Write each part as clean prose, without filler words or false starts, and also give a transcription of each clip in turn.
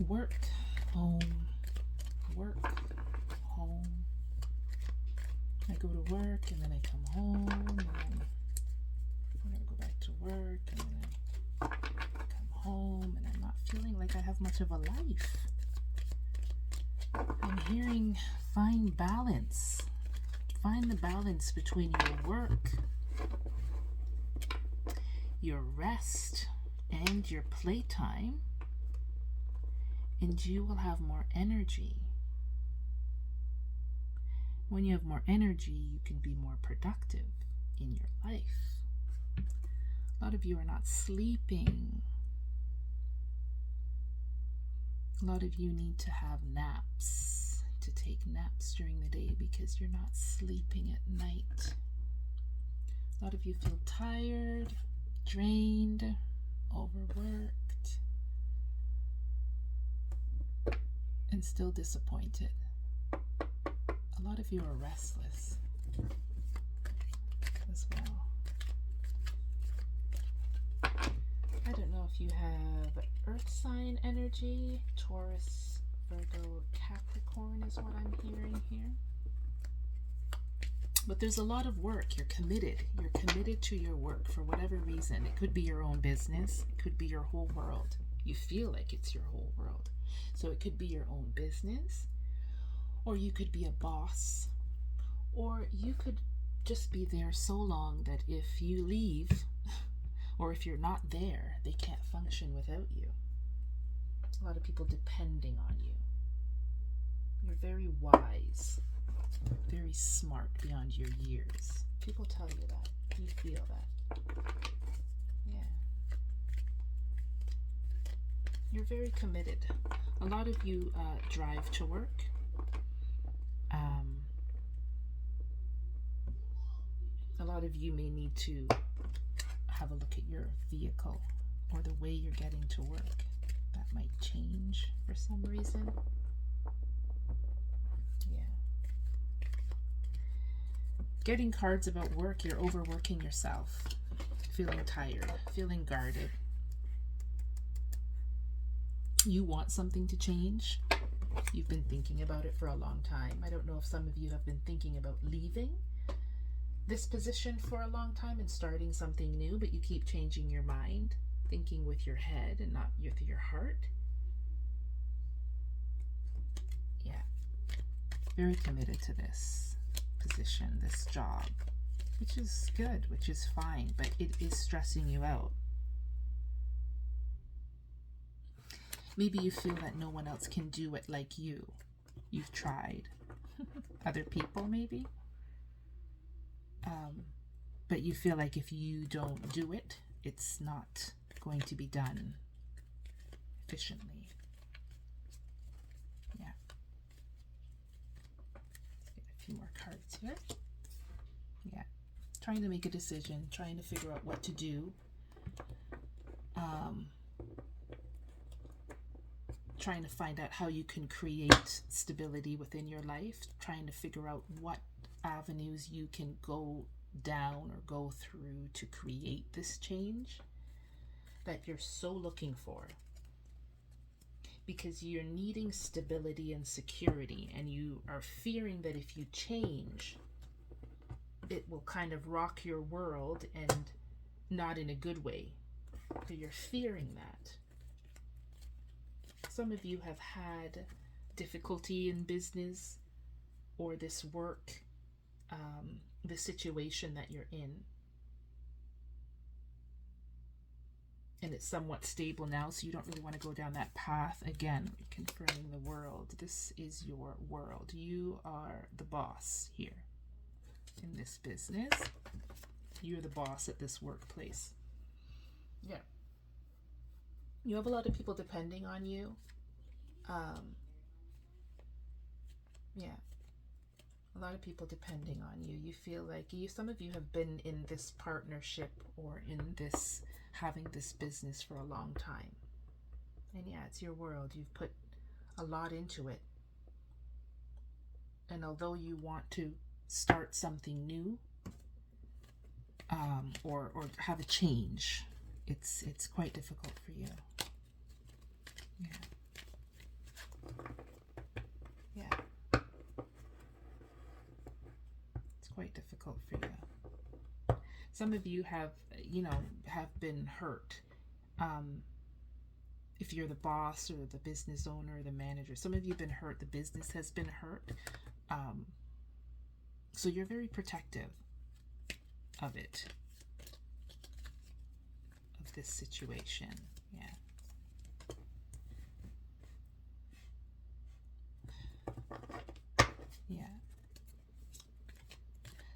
Work, home, work, home. I go to work and then I come home and then I go back to work and then I come home and I'm not feeling like I have much of a life. I'm hearing find balance. Find the balance between your work, your rest, and your playtime, and you will have more energy. When you have more energy, you can be more productive in your life. A lot of you are not sleeping. A lot of you need to have naps, to take naps during the day because you're not sleeping at night. A lot of you feel tired, drained, overworked, and still disappointed. A lot of you are restless as well. I don't know if you have earth sign energy. Taurus, Virgo, Capricorn is what I'm hearing here. But there's a lot of work. You're committed. You're committed to your work for whatever reason. It could be your own business. It could be your whole world. You feel like it's your whole world. So it could be your own business, or you could be a boss, or you could just be there so long that if you leave, or if you're not there, they can't function without you. A lot of people depending on you. You're very wise, very smart beyond your years. People tell you that. You feel that. Yeah. You're very committed. A lot of you drive to work. A lot of you may need to have a look at your vehicle or the way you're getting to work. That might change for some reason. Yeah. Getting cards about work, you're overworking yourself, feeling tired, feeling guarded. You want something to change. You've been thinking about it for a long time. I don't know if some of you have been thinking about leaving this position for a long time and starting something new, but you keep changing your mind, thinking with your head and not with your heart. Yeah. Very committed to this position, this job, which is good, which is fine, but it is stressing you out. Maybe you feel that no one else can do it like you. You've tried. Other people, maybe. But you feel like if you don't do it, it's not going to be done efficiently. Yeah. Let's get a few more cards here. Yeah. Trying to make a decision, trying to figure out what to do. Trying to find out how you can create stability within your life, trying to figure out what avenues you can go down or go through to create this change that you're so looking for, because you're needing stability and security, and you are fearing that if you change, it will kind of rock your world, and not in a good way. So you're fearing that. Some of you have had difficulty in business or this work, the situation that you're in. And it's somewhat stable now, so you don't really want to go down that path. Again, confirming the world. This is your world. You are the boss here in this business. You're the boss at this workplace. Yeah. You have a lot of people depending on you. Yeah. A lot of people depending on you. You feel like some of you have been in this partnership or in this, having this business for a long time. And yeah, it's your world. You've put a lot into it. And although you want to start something new, or have a change, it's quite difficult for you. Yeah. difficult for you. Some of you have, have been hurt. If you're the boss or the business owner or the manager, some of you have been hurt. The business has been hurt. So you're very protective of it, of this situation. Yeah. Yeah.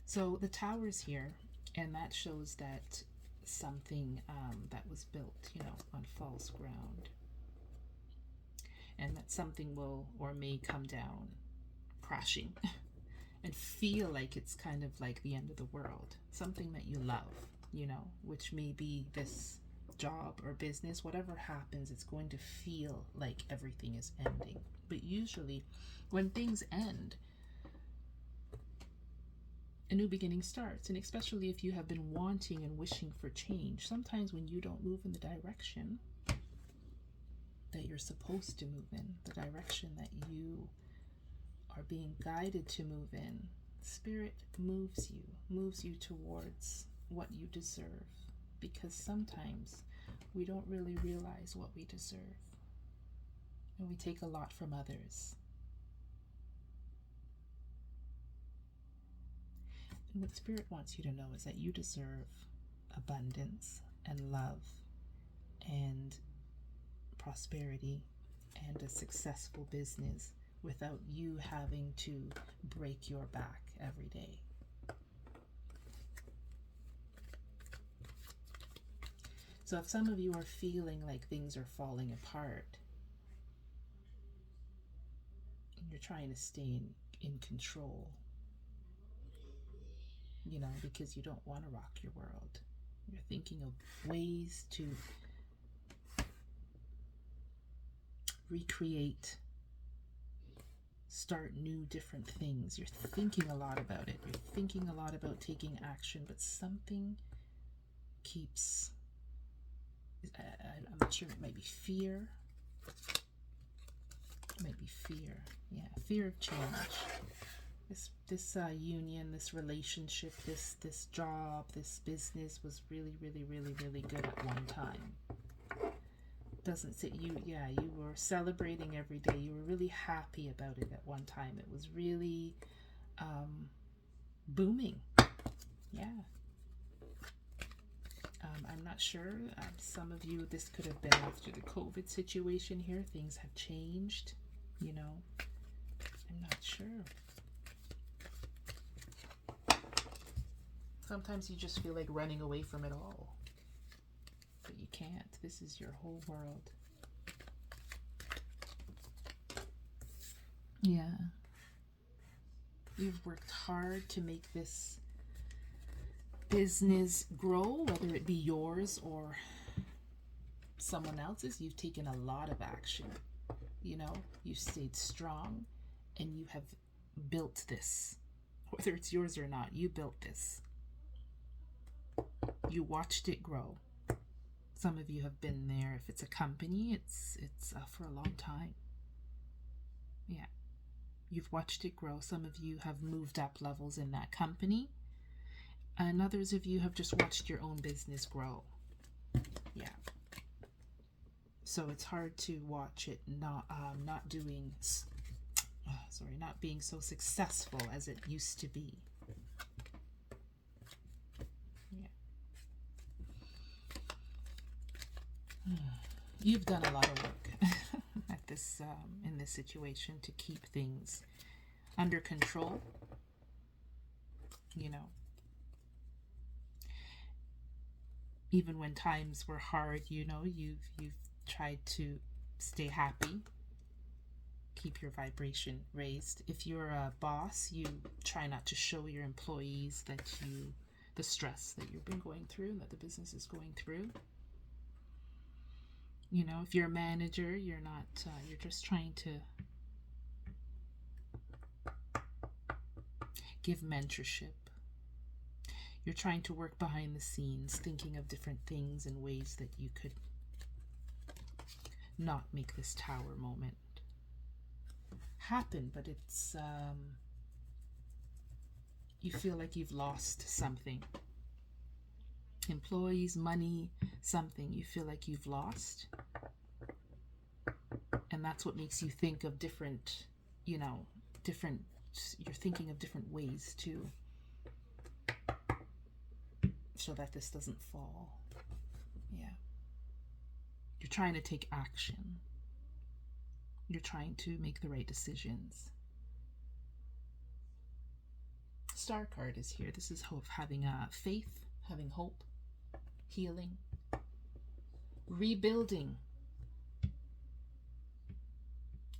So the tower's here, and that shows that something that was built, on false ground, and that something will or may come down crashing and feel like it's kind of like the end of the world. Something that you love, which may be this job or business. Whatever happens, it's going to feel like everything is ending. But usually when things end, a new beginning starts. And especially if you have been wanting and wishing for change, sometimes when you don't move in the direction that you're supposed to move in, the direction that you are being guided to move in, Spirit moves you towards what you deserve. Because sometimes we don't really realize what we deserve, and we take a lot from others. And what Spirit wants you to know is that you deserve abundance and love and prosperity and a successful business without you having to break your back every day. So if some of you are feeling like things are falling apart, and you're trying to stay in control, because you don't want to rock your world, you're thinking of ways to recreate, start new different things. You're thinking a lot about it. You're thinking a lot about taking action, but something keeps, I'm not sure, it might be fear. It might be fear. Yeah, fear of change. This union, this relationship, this job, this business was really, really, really, really good at one time. Doesn't sit you were celebrating every day. You were really happy about it at one time. It was really booming. Yeah. I'm not sure. Some of you, this could have been after the COVID situation here. Things have changed. I'm not sure. Sometimes you just feel like running away from it all. But you can't. This is your whole world. Yeah. You've worked hard to make this business grow, whether it be yours or someone else's. You've taken a lot of action. You've stayed strong, and you have built this. Whether it's yours or not, you built this. You watched it grow. Some of you have been there. If it's a company, it's for a long time. Yeah. You've watched it grow. Some of you have moved up levels in that company, and others of you have just watched your own business grow. Yeah. So it's hard to watch it not being so successful as it used to be. Yeah. You've done a lot of work at this in this situation to keep things under control. Even when times were hard, you've tried to stay happy, keep your vibration raised. If you're a boss, you try not to show your employees the stress that you've been going through and that the business is going through. If you're a manager, you're not, you're just trying to give mentorship. You're trying to work behind the scenes, thinking of different things and ways that you could not make this tower moment happen. But it's, you feel like you've lost something. Employees, money, something you feel like you've lost. And that's what makes you think of different, different, you're thinking of different ways to, so that this doesn't fall. Yeah. You're trying to take action. You're trying to make the right decisions. Star card is here. This is hope, having faith, having hope, healing, rebuilding,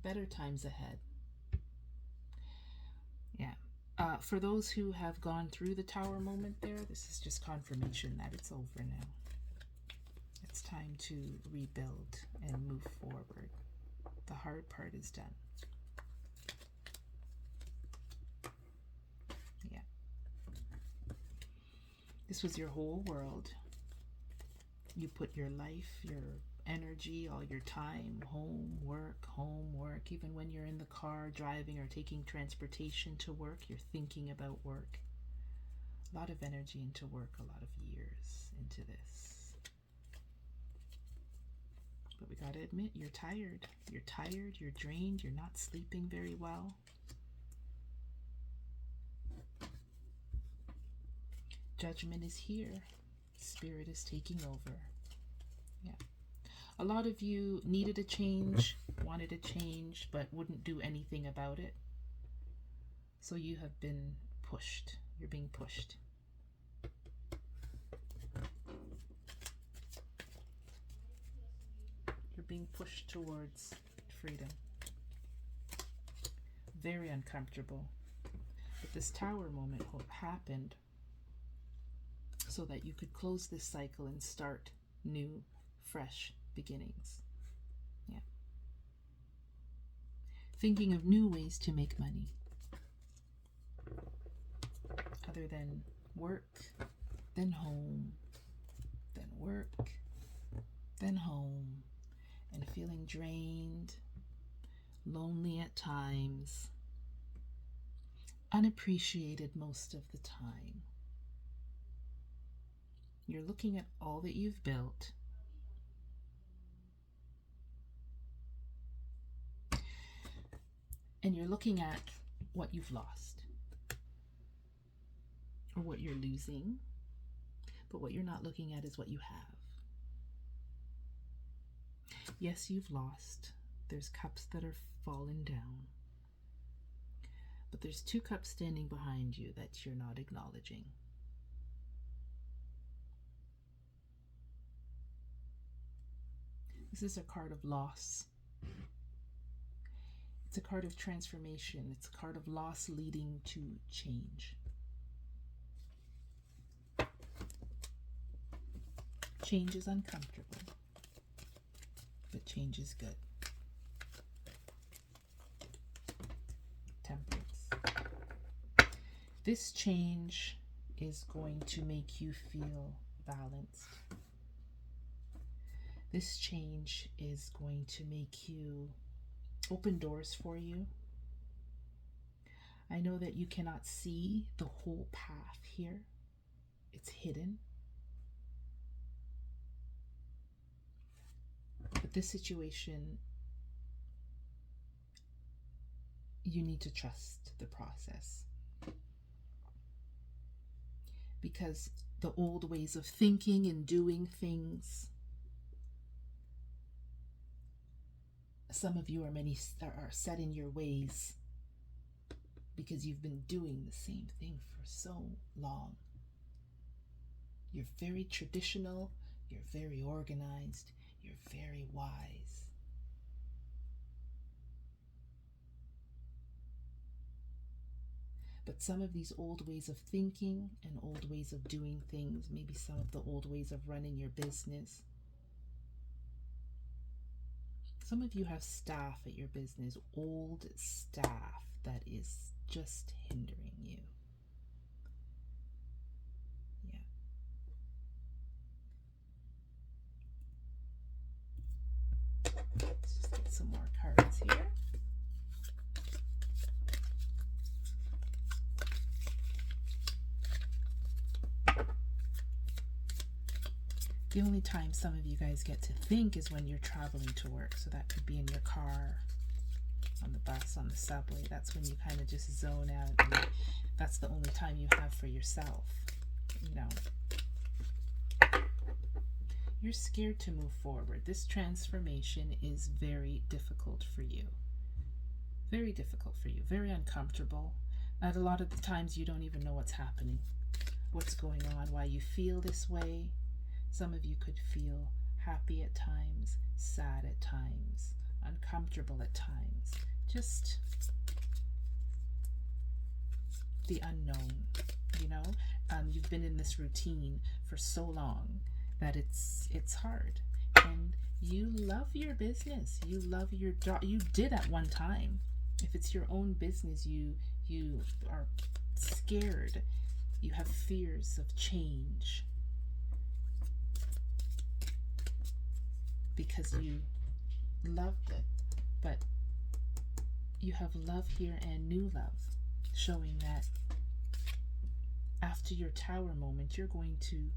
better times ahead. Yeah. For those who have gone through the Tower moment there, this is just confirmation that it's over now. It's time to rebuild and move forward. The hard part is done. Yeah. This was your whole world. You put your life, your energy, all your time, home, work. Even when you're in the car driving or taking transportation to work, you're thinking about work. A lot of energy into work, a lot of years into this. But we gotta admit, you're tired. You're tired, you're drained, you're not sleeping very well. Judgment is here. Spirit is taking over. Yeah. A lot of you needed a change, wanted a change, but wouldn't do anything about it. So you have been pushed. You're being pushed. You're being pushed towards freedom. Very uncomfortable. But this Tower moment happened so that you could close this cycle and start new, fresh beginnings. Yeah. Thinking of new ways to make money. Other than work, then home, then work, then home, and feeling drained, lonely at times, unappreciated most of the time. You're looking at all that you've built, and you're looking at what you've lost or what you're losing, but what you're not looking at is what you have. Yes, you've lost. There's cups that are falling down, but there's 2 cups standing behind you that you're not acknowledging. This is a card of loss. It's a card of transformation. It's a card of loss leading to change. Change is uncomfortable, but change is good. Temperance. This change is going to make you feel balanced. This change is going to make you open doors for you. I know that you cannot see the whole path here. It's hidden. But this situation, you need to trust the process. Because the old ways of thinking and doing things, some of you are set in your ways because you've been doing the same thing for so long. You're very traditional, you're very organized, you're very wise. But some of these old ways of thinking and old ways of doing things, maybe some of the old ways of running your business. Some of you have staff at your business, old staff that is just hindering you. Yeah. Let's just get some more cards here. The only time some of you guys get to think is when you're traveling to work. So that could be in your car, on the bus, on the subway. That's when you kind of just zone out. And that's the only time you have for yourself. You know, you're scared to move forward. This transformation is very difficult for you. Very difficult for you. Very uncomfortable. And a lot of the times you don't even know what's happening, what's going on, why you feel this way. Some of you could feel happy at times, sad at times, uncomfortable at times. Just the unknown, you know? You've been in this routine for so long that it's hard. And you love your business. You love your job. You did at one time. If it's your own business, you are scared. You have fears of change because you loved it. But you have love here and new love, showing that after your tower moment, you're going to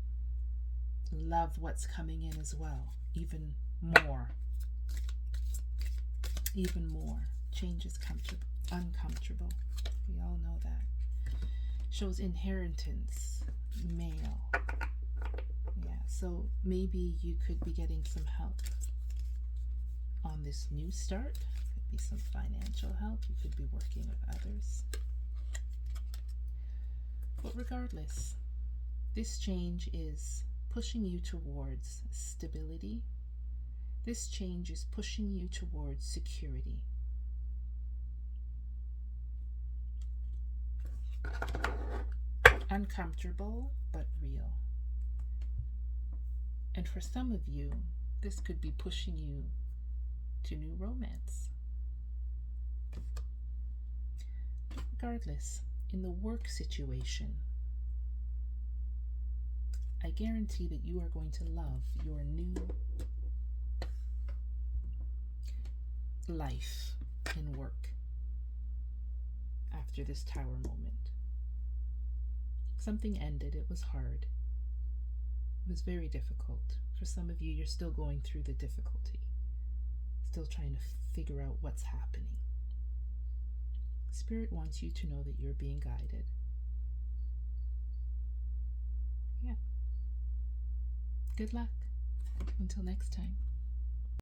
love what's coming in as well, even more. Even more. Change is uncomfortable. We all know that. Shows inheritance, male. Yeah, so maybe you could be getting some help on this new start. Could be some financial help. You could be working with others. But regardless, this change is pushing you towards stability. This change is pushing you towards security. Uncomfortable, but real. And for some of you, this could be pushing you to new romance. Regardless, in the work situation, I guarantee that you are going to love your new life in work after this tower moment. Something ended. It was hard. It was very difficult. For some of you, you're still going through the difficulty, still trying to figure out what's happening. Spirit wants you to know that you're being guided. Yeah. Good luck. Until next time.